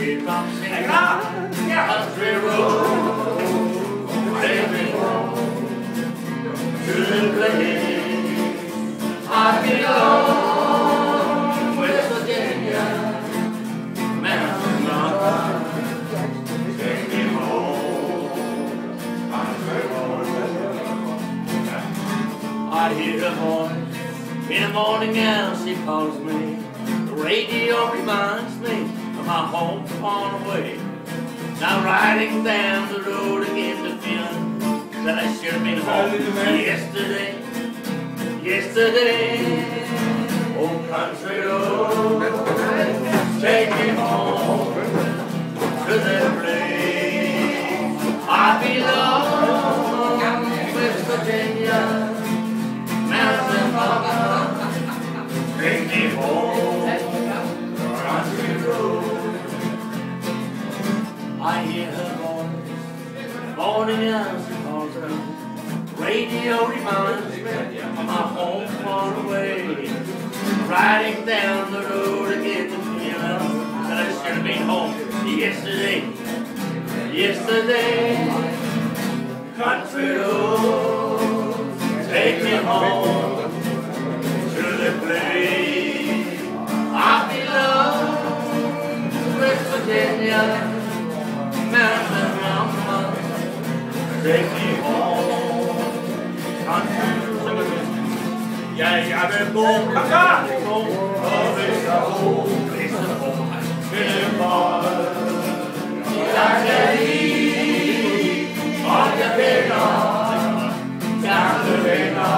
Here comes the country road, baby, to the place I belong, West Virginia, mountain mama, take me home, country road. I hear her voice in the morning as she calls me. The radio reminds me of my home far away. Now riding down the road again to feeling that I should have been home yesterday. Old country road, take me home to that place I belong, West Virginia, mountain mama, take me home, country road. I hear her voice, morning as she calls her. Radio reminds me of my home far away. Riding down the road again to feeling that I should have been home yesterday. Country road, take me home to the place I belong, West Virginia, mountain mama, take me home, country road. Jeg vil bo, og hvis jeg bor, til en bold, jeg kan lide, og jeg finder gamle venner.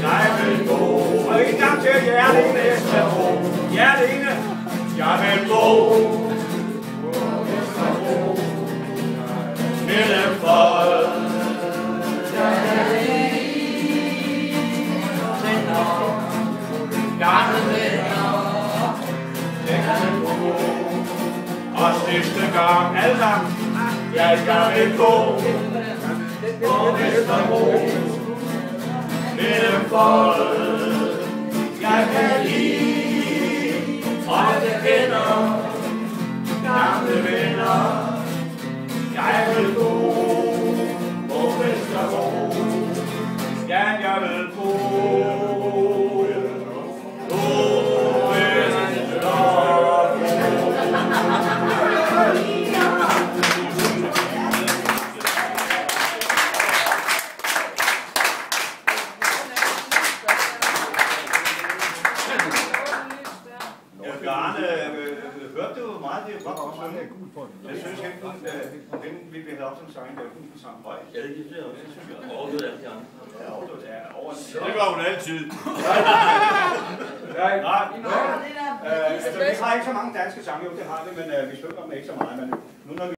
Jeg vil bo, og en gang til Hjerting næste år. Hjerting, jeg vil bo, og Vesterbro, til en bold, jeg kan lide. Gamle venner, jeg kan gå, og sidste gang alle sammen, jeg vil gå, og Vesterbro, med en bold, jeg kan lide, og jeg kender gamle venner, jeg vil gå, og Vesterbro, jeg vil gå. Hørte du meget det godt på søndag? Jeg synes hende vi blev op som sang, der hun sang højt. Ja, det synes jeg også. Overgået alt de andre. Ja, overgået er over. Det var hun altid. Vi har ikke så mange danske sange, jo det har vi, men vi synger dem ikke så meget. Men nu når vi